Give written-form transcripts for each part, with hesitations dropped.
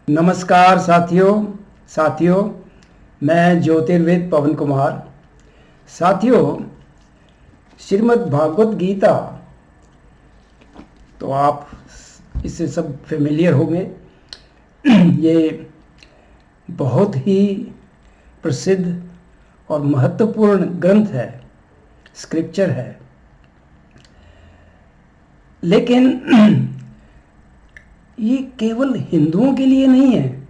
नमस्कार साथियों, मैं ज्योतिर्वेद पवन कुमार। साथियों, श्रीमद् भागवत गीता तो आप इससे सब फेमिलियर होंगे। ये बहुत ही प्रसिद्ध और महत्वपूर्ण ग्रंथ है, स्क्रिप्चर है। लेकिन ये केवल हिंदुओं के लिए नहीं है।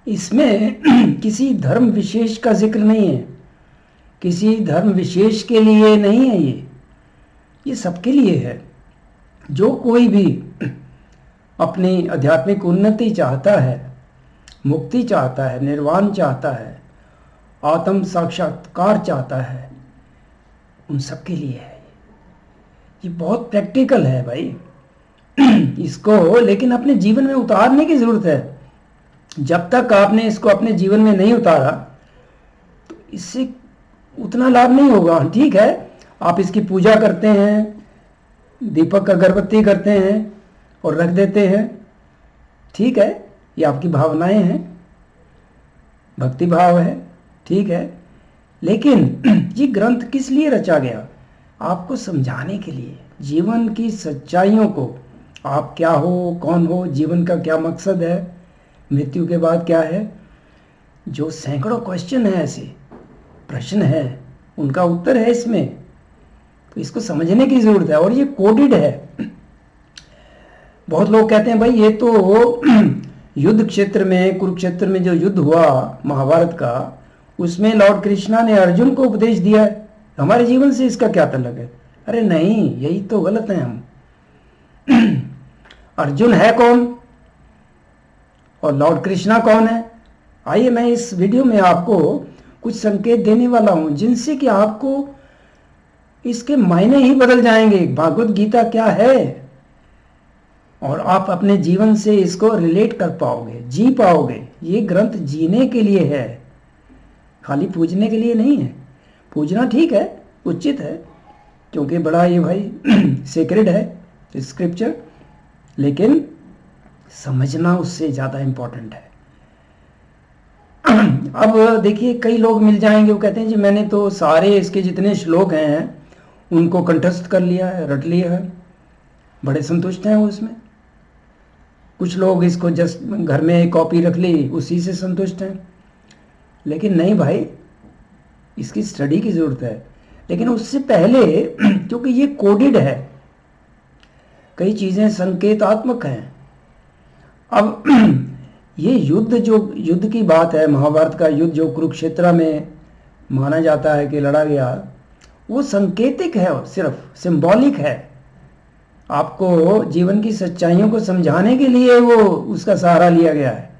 इसमें किसी धर्म विशेष का जिक्र नहीं है, किसी धर्म विशेष के लिए नहीं है। ये सबके लिए है। जो कोई भी अपनी आध्यात्मिक उन्नति चाहता है, मुक्ति चाहता है, निर्वाण चाहता है, आत्म साक्षात्कार चाहता है, उन सबके लिए है। ये बहुत प्रैक्टिकल है भाई। इसको लेकिन अपने जीवन में उतारने की जरूरत है। जब तक आपने इसको अपने जीवन में नहीं उतारा तो इससे उतना लाभ नहीं होगा। ठीक है, आप इसकी पूजा करते हैं, दीपक अगरबत्ती करते हैं और रख देते हैं, ठीक है, ये आपकी भावनाएं हैं, भक्ति भाव है, ठीक है। लेकिन ये ग्रंथ किस लिए रचा गया? आपको समझाने के लिए, जीवन की सच्चाइयों को, आप क्या हो, कौन हो, जीवन का क्या मकसद है, मृत्यु के बाद क्या है। जो सैकड़ों क्वेश्चन है, ऐसे प्रश्न है, उनका उत्तर है इसमें। तो इसको समझने की जरूरत है और ये कोडेड है। बहुत लोग कहते हैं भाई ये तो युद्ध क्षेत्र में, कुरुक्षेत्र में जो युद्ध हुआ महाभारत का, उसमें लॉर्ड कृष्णा ने अर्जुन को उपदेश दिया है, हमारे जीवन से इसका क्या ताल्लुक है? अरे नहीं, यही तो गलत है। हम अर्जुन है कौन और लॉर्ड कृष्णा कौन है? आइए मैं इस वीडियो में आपको कुछ संकेत देने वाला हूं जिनसे कि आपको इसके मायने ही बदल जाएंगे। भागवत गीता क्या है और आप अपने जीवन से इसको रिलेट कर पाओगे, जी पाओगे। ये ग्रंथ जीने के लिए है, खाली पूजने के लिए नहीं है। पूजना ठीक है, उचित है, क्योंकि बड़ा ये भाई सेक्रेड है स्क्रिप्चर, लेकिन समझना उससे ज़्यादा इम्पोर्टेंट है। अब देखिए, कई लोग मिल जाएंगे, वो कहते हैं जी मैंने तो सारे इसके जितने श्लोक हैं उनको कंठस्थ कर लिया है, रट लिया है, बड़े संतुष्ट हैं वो इसमें। कुछ लोग इसको जस्ट घर में एक कॉपी रख ली, उसी से संतुष्ट हैं। लेकिन नहीं भाई, इसकी स्टडी की ज़रूरत है। लेकिन उससे पहले क्योंकि ये कोडेड है, कई चीज़ें संकेतात्मक हैं। अब ये युद्ध की बात है, महाभारत का युद्ध जो कुरुक्षेत्र में माना जाता है कि लड़ा गया, वो सांकेतिक है और सिर्फ सिंबॉलिक है। आपको जीवन की सच्चाइयों को समझाने के लिए वो उसका सहारा लिया गया है।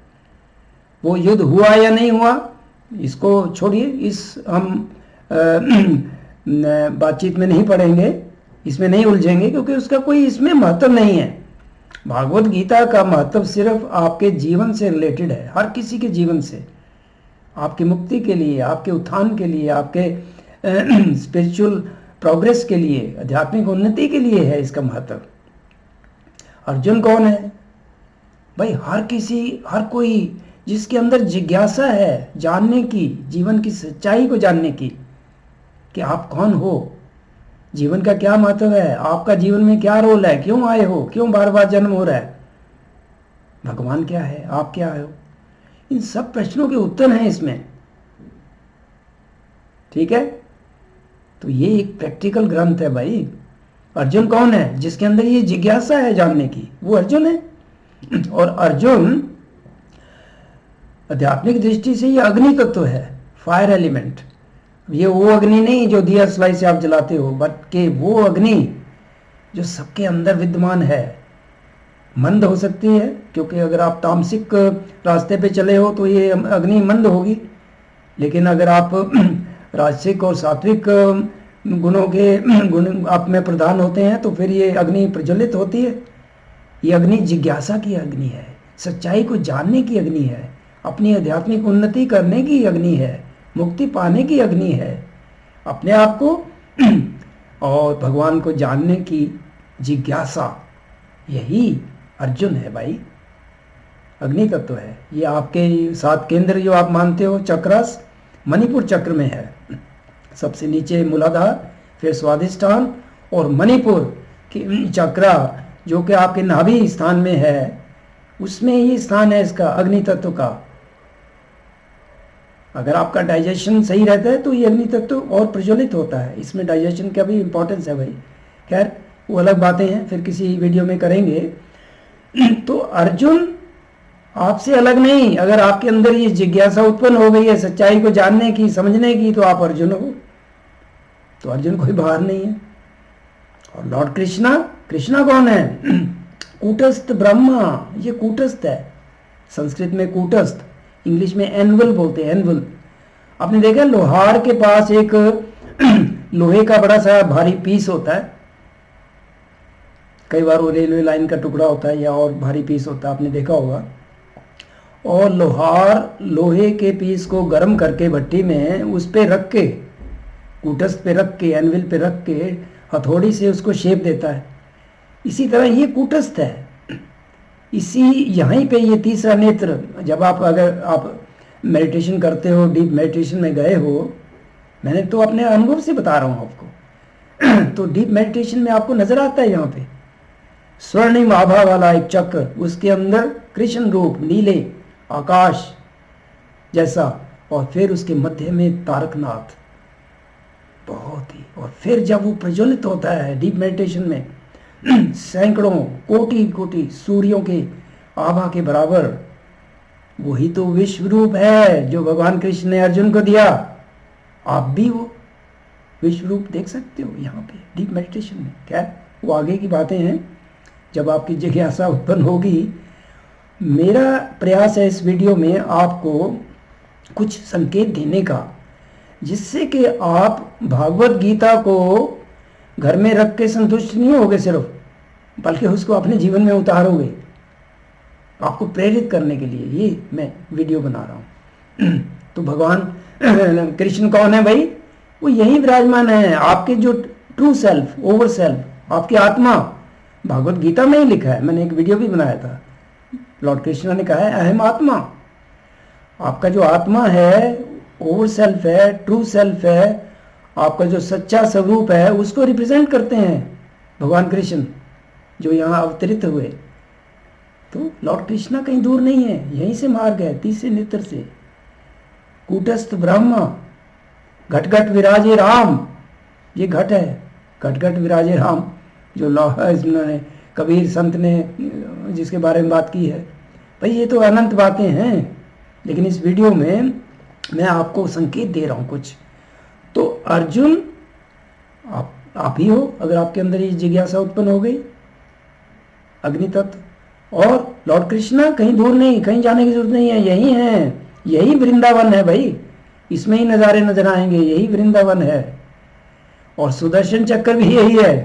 वो युद्ध हुआ या नहीं हुआ इसको छोड़िए, इस हम बातचीत में नहीं पढ़ेंगे, इसमें नहीं उलझेंगे, क्योंकि उसका कोई इसमें महत्व नहीं है। भागवत गीता का महत्व सिर्फ आपके जीवन से रिलेटेड है, हर किसी के जीवन से, आपकी मुक्ति के लिए, आपके उत्थान के लिए, आपके स्पिरिचुअल प्रोग्रेस के लिए, आध्यात्मिक उन्नति के लिए है इसका महत्व। अर्जुन कौन है भाई? हर कोई जिसके अंदर जिज्ञासा है जानने की, जीवन की सच्चाई को जानने की, कि आप कौन हो, जीवन का क्या महत्व है, आपका जीवन में क्या रोल है, क्यों आए हो, क्यों बार बार जन्म हो रहा है, भगवान क्या है, आप क्या हो, इन सब प्रश्नों के उत्तर हैं इसमें। ठीक है, तो ये एक प्रैक्टिकल ग्रंथ है भाई। अर्जुन कौन है? जिसके अंदर ये जिज्ञासा है जानने की, वो अर्जुन है। और अर्जुन आध्यात्मिक दृष्टि से ये अग्नि तत्व है, फायर एलिमेंट। ये वो अग्नि नहीं जो दिया सलाई से आप जलाते हो, बल्कि वो अग्नि जो सबके अंदर विद्यमान है। मंद हो सकती है, क्योंकि अगर आप तामसिक रास्ते पे चले हो तो ये अग्नि मंद होगी, लेकिन अगर आप राजसिक और सात्विक गुणों के गुण आप में प्रधान होते हैं तो फिर ये अग्नि प्रज्वलित होती है। ये अग्नि जिज्ञासा की अग्नि है, सच्चाई को जानने की अग्नि है, अपनी आध्यात्मिक उन्नति करने की अग्नि है, मुक्ति पाने की अग्नि है, अपने आप को और भगवान को जानने की जिज्ञासा, यही अर्जुन है भाई। अग्नि तत्व है। ये आपके 7 केंद्र जो आप मानते हो चक्रास, मणिपुर चक्र में है। सबसे नीचे मूलाधार, फिर स्वादिष्ठान और मणिपुर की चक्रा जो कि आपके नाभि स्थान में है, उसमें ही स्थान है इसका अग्नि तत्व का। अगर आपका डाइजेशन सही रहता है तो ये अग्नि तत्व और प्रज्वलित होता है। इसमें डाइजेशन का भी इम्पोर्टेंस है भाई। खैर वो अलग बातें हैं, फिर किसी वीडियो में करेंगे। तो अर्जुन आपसे अलग नहीं। अगर आपके अंदर ये जिज्ञासा उत्पन्न हो गई है सच्चाई को जानने की, समझने की, तो आप अर्जुन हो। तो अर्जुन कोई बाहर नहीं है। और लॉर्ड कृष्णा, कृष्णा कौन है? कूटस्थ ब्रह्मा। ये कूटस्थ है, संस्कृत में कूटस्थ, इंग्लिश में एनवल बोलते हैं, एनवल। आपने देखा लोहार के पास एक लोहे का बड़ा सा भारी पीस होता है, कई बार वो रेलवे लाइन का टुकड़ा होता है या और भारी पीस होता है, आपने देखा होगा। और लोहार लोहे के पीस को गर्म करके भट्टी में उस पे रख के, कूटस्थ पे रख के, एनविल पे रख के हथौड़ी से उसको शेप देता है। इसी तरह ये कूटस्थ है। इसी यहीं पे ये तीसरा नेत्र, जब आप अगर आप मेडिटेशन करते हो, डीप मेडिटेशन में गए हो, मैंने तो अपने अनुभव से बता रहा हूँ आपको। तो डीप मेडिटेशन में आपको नजर आता है यहाँ पे स्वर्णिम आभा वाला एक चक्र, उसके अंदर कृष्ण रूप नीले आकाश जैसा, और फिर उसके मध्य में तारकनाथ, बहुत ही। और फिर जब वो प्रज्वलित होता है डीप मेडिटेशन में, सैकड़ों कोटि कोटि सूर्यों के आभा के बराबर, वही तो विश्व रूप है जो भगवान कृष्ण ने अर्जुन को दिया। आप भी वो विश्व रूप देख सकते हो यहाँ पे डीप मेडिटेशन में। क्या वो आगे की बातें हैं, जब आपकी जिज्ञासा उत्पन्न होगी। मेरा प्रयास है इस वीडियो में आपको कुछ संकेत देने का, जिससे कि आप भागवत गीता को घर में रख के संतुष्ट नहीं होगे सिर्फ, बल्कि उसको अपने जीवन में उतारोगे। आपको प्रेरित करने के लिए ये मैं वीडियो बना रहा हूँ। तो भगवान कृष्ण कौन है भाई? वो यही विराजमान है, आपके जो ट्रू सेल्फ, ओवर सेल्फ, आपकी आत्मा। भागवत गीता में ही लिखा है, मैंने एक वीडियो भी बनाया था। लॉर्ड कृष्ण ने कहा है अहम आत्मा। आपका जो आत्मा है, ओवर सेल्फ है, ट्रू सेल्फ है, आपका जो सच्चा स्वरूप है, उसको रिप्रेजेंट करते हैं भगवान कृष्ण जो यहाँ अवतरित हुए। तो लॉर्ड कृष्णा कहीं दूर नहीं है, यहीं से मार्ग है, तीसरे नेत्र से। कूटस्थ ब्रह्मा, घट घट विराजे राम, ये घट है, घट घट विराजे राम, जो इन्होंने कबीर संत ने जिसके बारे में बात की है। भाई ये तो अनंत बातें हैं, लेकिन इस वीडियो में मैं आपको संकेत दे रहा हूँ कुछ। तो अर्जुन आप ही हो, अगर आपके अंदर ये जिज्ञासा उत्पन्न हो गई, अग्नि तत्व। और लॉर्ड कृष्णा कहीं दूर नहीं, कहीं जाने की जरूरत नहीं है, यही है, यही वृंदावन है भाई। इसमें ही नज़ारे नजर आएंगे, यही वृंदावन है। और सुदर्शन चक्र भी यही है।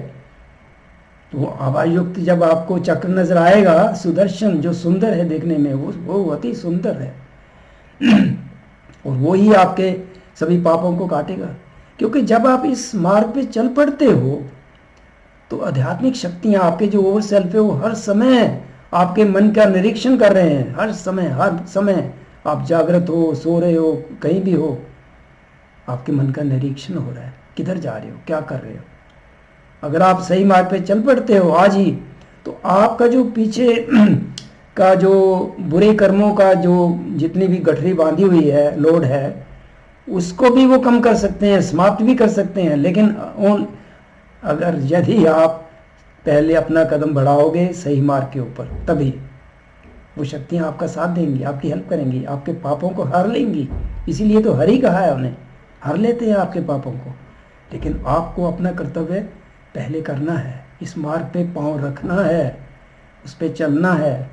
तो आवायुक्त जब आपको चक्र नजर आएगा, सुदर्शन जो सुंदर है देखने में, वो अति सुंदर है। और वो ही आपके सभी पापों को काटेगा। क्योंकि जब आप इस मार्ग पे चल पड़ते हो, तो आध्यात्मिक शक्तियां, आपके जो ओवर सेल्फ है, वो हर समय आपके मन का निरीक्षण कर रहे हैं। हर समय आप जागृत हो, सो रहे हो, कहीं भी हो, आपके मन का निरीक्षण हो रहा है, किधर जा रहे हो, क्या कर रहे हो। अगर आप सही मार्ग पे चल पड़ते हो आज ही, तो आपका जो पीछे का जो बुरे कर्मों का जो जितनी भी गठरी बांधी हुई है, लोड है, उसको भी वो कम कर सकते हैं, समाप्त भी कर सकते हैं। लेकिन अगर यदि आप पहले अपना कदम बढ़ाओगे सही मार्ग के ऊपर, तभी वो शक्तियाँ आपका साथ देंगी, आपकी हेल्प करेंगी, आपके पापों को हर लेंगी। इसीलिए तो हर ही कहा है उन्हें, हर लेते हैं आपके पापों को। लेकिन आपको अपना कर्तव्य पहले करना है, इस मार्ग पे पांव रखना है, उस पे चलना है,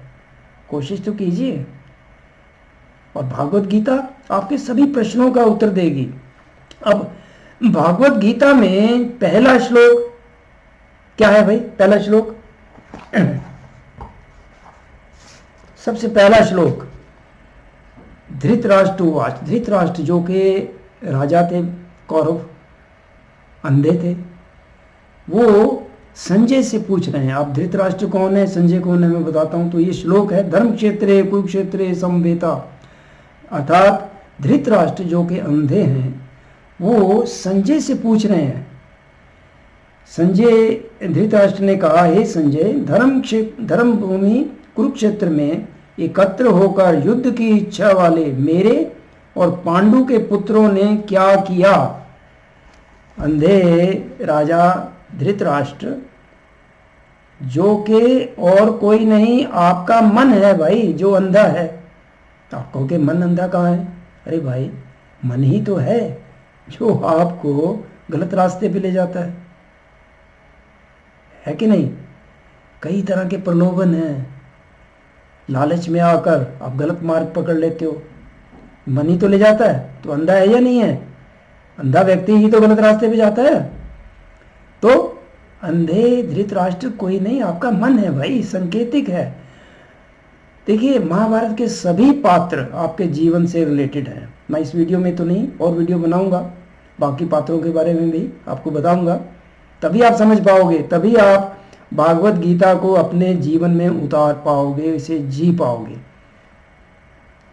कोशिश तो कीजिए। और भागवत गीता आपके सभी प्रश्नों का उत्तर देगी। अब भागवत गीता में पहला श्लोक क्या है भाई? पहला श्लोक, सबसे पहला श्लोक, धृतराष्ट्रवाच। धृतराष्ट्र जो के राजा थे, कौरव, अंधे थे, वो संजय से पूछ रहे हैं। आप धृतराष्ट्र कौन है, संजय कौन है, मैं बताता हूं। तो ये श्लोक है धर्म क्षेत्रे कुरुक्षेत्रे समवेता, अर्थात धृतराष्ट्र जो कि अंधे हैं वो संजय से पूछ रहे हैं। संजय, धृतराष्ट्र ने कहा, हे संजय, धर्म भूमि कुरुक्षेत्र में एकत्र होकर युद्ध की इच्छा वाले मेरे और पांडु के पुत्रों ने क्या किया। अंधे राजा धृतराष्ट्र, जो कि और कोई नहीं आपका मन है भाई, जो अंधा है। आप कहोगे मन अंधा कहाँ है? अरे भाई, मन ही तो है जो आपको गलत रास्ते पे ले जाता है कि नहीं? कई तरह के प्रलोभन हैं, लालच में आकर आप गलत मार्ग पकड़ लेते हो। मन ही तो ले जाता है, तो अंधा है या नहीं है? अंधा व्यक्ति ही तो गलत रास्ते पे जाता है। तो अंधे धृतराष्ट्र कोई नहीं, आपका मन है भाई, संकेतिक है। देखिए, महाभारत के सभी पात्र आपके जीवन से रिलेटेड हैं। मैं इस वीडियो में तो नहीं, और वीडियो बनाऊंगा, बाकी पात्रों के बारे में भी आपको बताऊंगा, तभी आप समझ पाओगे, तभी आप भागवत गीता को अपने जीवन में उतार पाओगे, इसे जी पाओगे।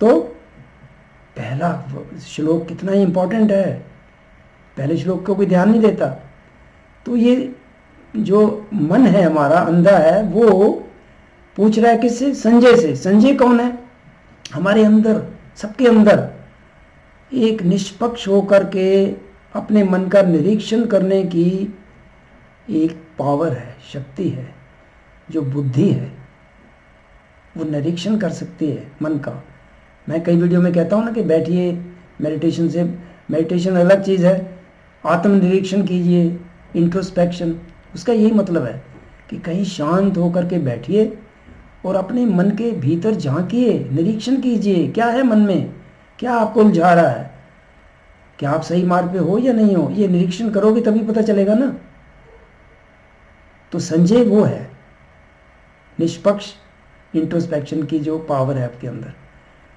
तो पहला श्लोक कितना ही इंपॉर्टेंट है, पहले श्लोक को कोई ध्यान नहीं देता। तो ये जो मन है हमारा, अंधा है, वो पूछ रहा है किससे? संजय से। संजय कौन है? हमारे अंदर, सबके अंदर एक निष्पक्ष होकर के अपने मन का निरीक्षण करने की एक पावर है, शक्ति है, जो बुद्धि है, वो निरीक्षण कर सकती है मन का। मैं कई वीडियो में कहता हूँ ना कि बैठिए मेडिटेशन से, मेडिटेशन अलग चीज़ है, आत्मनिरीक्षण कीजिए, इंट्रोस्पेक्शन, उसका यही मतलब है कि कहीं शांत होकर के बैठिए और अपने मन के भीतर झांकिए, निरीक्षण कीजिए, क्या है मन में, क्या आपको उलझा रहा है, क्या आप सही मार्ग पे हो या नहीं हो। ये निरीक्षण करोगे तभी पता चलेगा ना। तो संजय वो है, निष्पक्ष इंट्रोस्पेक्शन की जो पावर है आपके अंदर।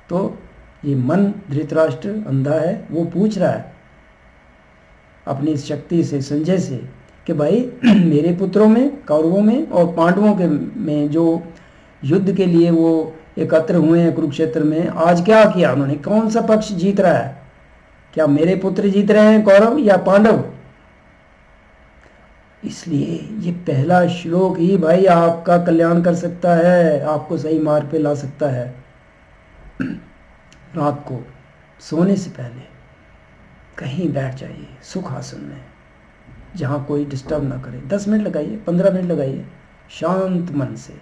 तो ये मन धृतराष्ट्र अंधा है, वो पूछ रहा है अपनी इस शक्ति से, संजय से, कि भाई मेरे पुत्रों में, कौरवों में और पांडवों के में जो युद्ध के लिए वो एकत्र हुए हैं कुरुक्षेत्र में, आज क्या किया उन्होंने, कौन सा पक्ष जीत रहा है? क्या मेरे पुत्र जीत रहे हैं, कौरव या पांडव? इसलिए ये पहला श्लोक ही भाई आपका कल्याण कर सकता है, आपको सही मार्ग पे ला सकता है। रात को सोने से पहले कहीं बैठ जाइए सुख आसन में, जहाँ कोई डिस्टर्ब ना करे। 10 मिनट लगाइए, 15 मिनट लगाइए, शांत मन से,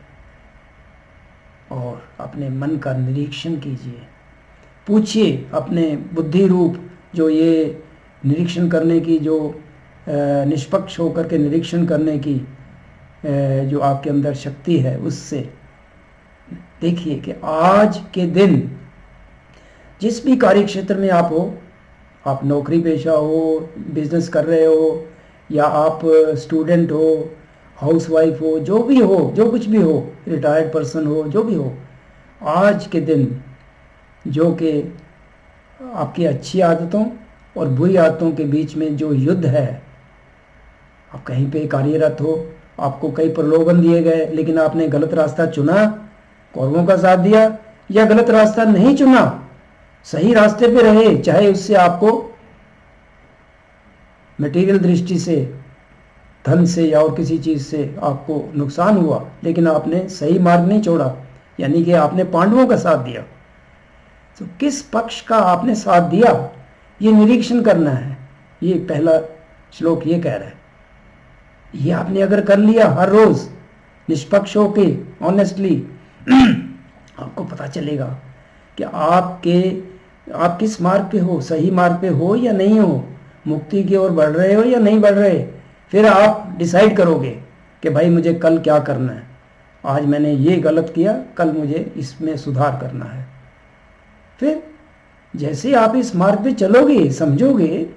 और अपने मन का निरीक्षण कीजिए। पूछिए अपने बुद्धि रूप जो ये निरीक्षण करने की, जो निष्पक्ष होकर के निरीक्षण करने की जो आपके अंदर शक्ति है, उससे देखिए कि आज के दिन जिस भी कार्य क्षेत्र में आप हो, आप नौकरी पेशा हो, बिजनेस कर रहे हो, या आप स्टूडेंट हो, हाउसवाइफ हो, जो भी हो, जो कुछ भी हो, रिटायर्ड पर्सन हो, जो भी हो, आज के दिन जो कि आपकी अच्छी आदतों और बुरी आदतों के बीच में जो युद्ध है, आप कहीं पे कार्यरत हो, आपको कई प्रलोभन दिए गए, लेकिन आपने गलत रास्ता चुना, कौरवों का साथ दिया, या गलत रास्ता नहीं चुना, सही रास्ते पे रहे, चाहे उससे आपको मटेरियल दृष्टि से, धन से या और किसी चीज़ से आपको नुकसान हुआ, लेकिन आपने सही मार्ग नहीं छोड़ा, यानी कि आपने पांडवों का साथ दिया। तो किस पक्ष का आपने साथ दिया, ये निरीक्षण करना है। ये पहला श्लोक ये कह रहा है। ये आपने अगर कर लिया हर रोज निष्पक्ष होके, ऑनेस्टली, आपको पता चलेगा कि आप किस मार्ग पे हो, सही मार्ग पे हो या नहीं हो, मुक्ति की ओर बढ़ रहे हो या नहीं बढ़ रहे। फिर आप डिसाइड करोगे कि भाई मुझे कल क्या करना है, आज मैंने ये गलत किया, कल मुझे इसमें सुधार करना है। फिर जैसे आप इस मार्ग पे चलोगे, समझोगे,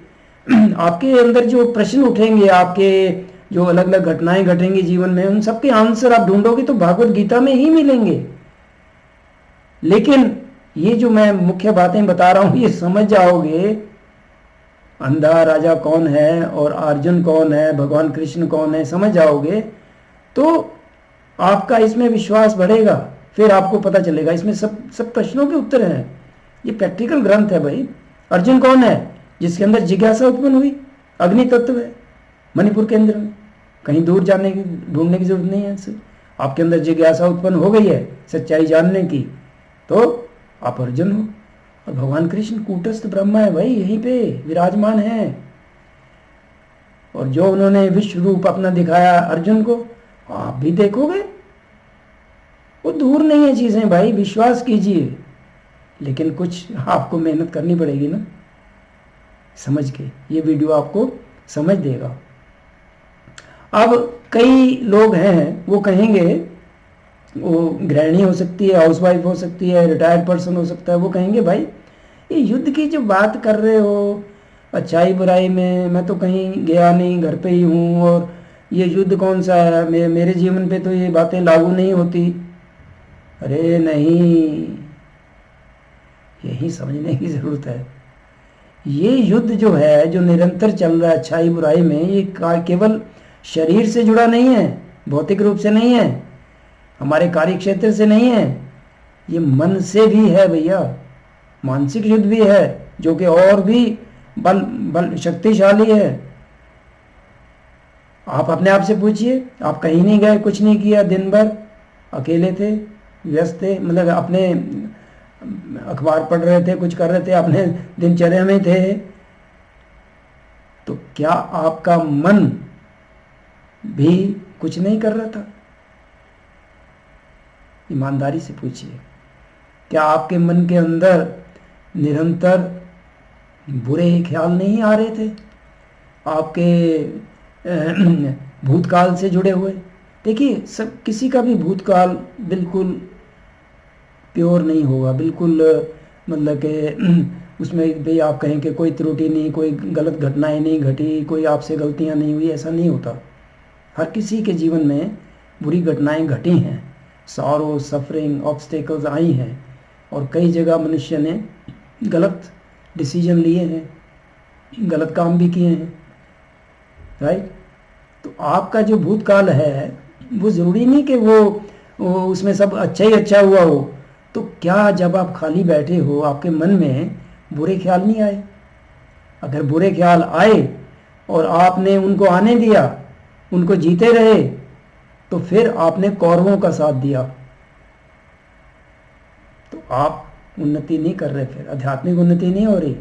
आपके अंदर जो प्रश्न उठेंगे, आपके जो अलग अलग घटनाएं घटेंगी जीवन में, उन सबके आंसर आप ढूंढोगे तो भागवत गीता में ही मिलेंगे। लेकिन ये जो मैं मुख्य बातें बता रहा हूं, ये समझ जाओगे अंधा राजा कौन है और अर्जुन कौन है, भगवान कृष्ण कौन है, समझ जाओगे तो आपका इसमें विश्वास बढ़ेगा। फिर आपको पता चलेगा इसमें सब सब प्रश्नों के उत्तर हैं। ये प्रैक्टिकल ग्रंथ है भाई। अर्जुन कौन है? जिसके अंदर जिज्ञासा उत्पन्न हुई। अग्नि तत्व है मणिपुर केंद्र में, कहीं दूर जाने की ढूंढने की जरूरत नहीं है। इससे आपके अंदर जिज्ञासा उत्पन्न हो गई है सच्चाई जानने की, तो आप अर्जुन हो। और भगवान कृष्ण कूटस्थ ब्रह्मा है भाई, यहीं पे विराजमान है। और जो उन्होंने विश्व रूप अपना दिखाया अर्जुन को, आप भी देखोगे। वो दूर नहीं है चीजें भाई, विश्वास कीजिए। लेकिन कुछ आपको मेहनत करनी पड़ेगी ना, समझ के। ये वीडियो आपको समझ देगा। अब कई लोग हैं वो कहेंगे, वो गृहिणी हो सकती है, हाउसवाइफ हो सकती है, रिटायर्ड पर्सन हो सकता है, वो कहेंगे भाई ये युद्ध की जो बात कर रहे हो अच्छाई बुराई में, मैं तो कहीं गया नहीं, घर पे ही हूँ, और ये युद्ध कौन सा है, मेरे जीवन पे तो ये बातें लागू नहीं होती। अरे नहीं, यही समझने की ज़रूरत है। ये युद्ध जो है, जो निरंतर चल रहा है अच्छाई बुराई में, ये केवल शरीर से जुड़ा नहीं है, भौतिक रूप से नहीं है, हमारे कार्य क्षेत्र से नहीं है, ये मन से भी है भैया। मानसिक युद्ध भी है जो कि और भी बल शक्तिशाली है। आप अपने आप से पूछिए, आप कहीं नहीं गए, कुछ नहीं किया, दिन भर अकेले थे, व्यस्त थे, मतलब अपने अखबार पढ़ रहे थे, कुछ कर रहे थे, अपने दिनचर्या में थे, तो क्या आपका मन भी कुछ नहीं कर रहा था? ईमानदारी से पूछिए, क्या आपके मन के अंदर निरंतर बुरे ख्याल नहीं आ रहे थे, आपके भूतकाल से जुड़े हुए? देखिए, सब किसी का भी भूतकाल बिल्कुल प्योर नहीं होगा, बिल्कुल मतलब कि उसमें भाई आप कहें कि कोई त्रुटि नहीं, कोई गलत घटनाएं नहीं घटी, कोई आपसे गलतियां नहीं हुई, ऐसा नहीं होता। हर किसी के जीवन में बुरी घटनाएं घटी हैं, सॉरो, सफरिंग, ऑब्स्टेकल्स आई हैं, और कई जगह मनुष्य ने गलत डिसीजन लिए हैं, गलत काम भी किए हैं, राइट। तो आपका जो भूतकाल है वो ज़रूरी नहीं कि वो उसमें सब अच्छा ही अच्छा हुआ हो। तो क्या जब आप खाली बैठे हो आपके मन में बुरे ख्याल नहीं आए? अगर बुरे ख्याल आए और आपने उनको आने दिया, उनको जीते रहे, तो फिर आपने कौरवों का साथ दिया, तो आप उन्नति नहीं कर रहे, फिर आध्यात्मिक उन्नति नहीं हो रही।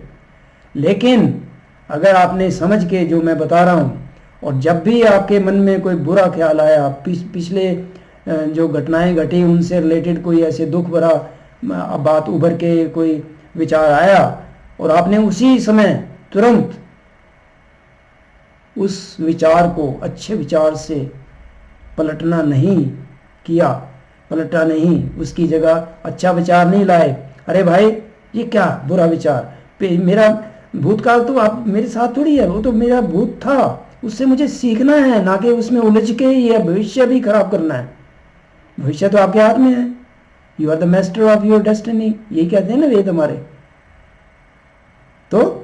लेकिन अगर आपने समझ के जो मैं बता रहा हूँ, और जब भी आपके मन में कोई बुरा ख्याल आया, पिछले जो घटनाएं घटी उनसे रिलेटेड कोई ऐसे दुख भरा बात उभर के कोई विचार आया, और आपने उसी समय तुरंत उस विचार को अच्छे विचार से पलटना नहीं किया, पलटा नहीं, उसकी जगह अच्छा विचार नहीं लाए। अरे भाई ये क्या बुरा विचार, मेरा भूतकाल तो आप मेरे साथ थोड़ी है, वो तो मेरा भूत था, उससे मुझे सीखना है, ना कि उसमें उलझ के ये भविष्य भी खराब करना है। भविष्य तो आपके हाथ में है, you are the master of your destiny, यही कहते हैं ना वेद हमारे। तो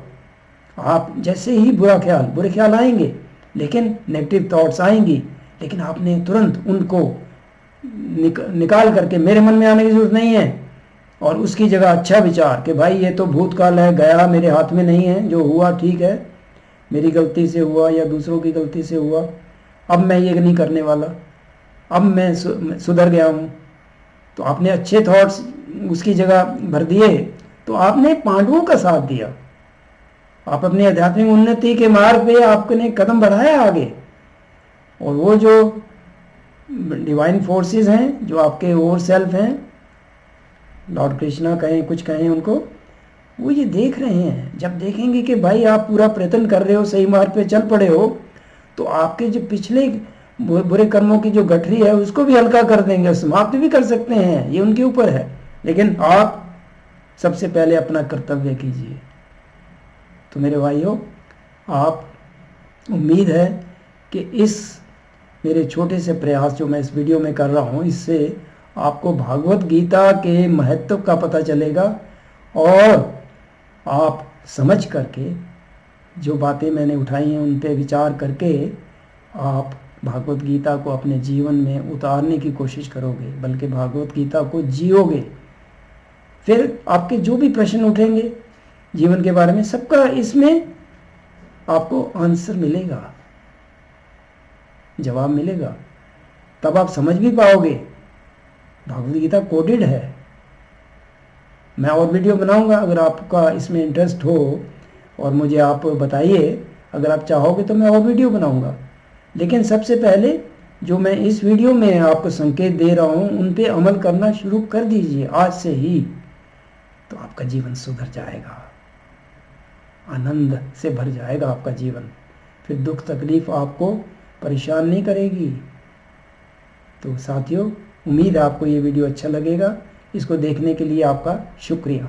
आप जैसे ही बुरे ख्याल आएंगे, लेकिन नेगेटिव थॉट्स आएंगी, लेकिन आपने तुरंत उनको निकाल करके, मेरे मन में आने की जरूरत नहीं है, और उसकी जगह अच्छा विचार कि भाई ये तो भूतकाल है, गया, मेरे हाथ में नहीं है, जो हुआ ठीक है, मेरी गलती से हुआ या दूसरों की गलती से हुआ, अब मैं ये नहीं करने वाला, अब मैं सुधर गया हूँ। तो आपने अच्छे थॉट्स उसकी जगह भर दिए, तो आपने पांडवों का साथ दिया, आप अपनी आध्यात्मिक उन्नति के मार्ग पे आपने कदम बढ़ाया आगे। और वो जो डिवाइन फोर्सेस हैं, जो आपके ओवर सेल्फ हैं, लॉर्ड कृष्णा कहें, कुछ कहें उनको, वो ये देख रहे हैं। जब देखेंगे कि भाई आप पूरा प्रयत्न कर रहे हो, सही मार्ग पे चल पड़े हो, तो आपके जो पिछले बुरे कर्मों की जो गठरी है उसको भी हल्का कर देंगे, समाप्त भी कर सकते हैं, ये उनके ऊपर है। लेकिन आप सबसे पहले अपना कर्तव्य कीजिए। तो मेरे भाइयों, आप, उम्मीद है कि इस मेरे छोटे से प्रयास जो मैं इस वीडियो में कर रहा हूँ, इससे आपको भागवत गीता के महत्व का पता चलेगा, और आप समझ करके जो बातें मैंने उठाई हैं उन पे विचार करके आप भागवत गीता को अपने जीवन में उतारने की कोशिश करोगे, बल्कि भागवत गीता को जियोगे। फिर आपके जो भी प्रश्न उठेंगे जीवन के बारे में, सबका इसमें आपको आंसर मिलेगा, जवाब मिलेगा। तब आप समझ भी पाओगे। भागवत गीता कोडेड है। मैं और वीडियो बनाऊंगा, अगर आपका इसमें इंटरेस्ट हो और मुझे आप बताइए, अगर आप चाहोगे तो मैं और वीडियो बनाऊंगा। लेकिन सबसे पहले जो मैं इस वीडियो में आपको संकेत दे रहा हूं उन पे अमल करना शुरू कर दीजिए आज से ही, तो आपका जीवन सुधर जाएगा, आनंद से भर जाएगा आपका जीवन। फिर दुख तकलीफ आपको परेशान नहीं करेगी। तो साथियों, उम्मीद है आपको ये वीडियो अच्छा लगेगा। इसको देखने के लिए आपका शुक्रिया।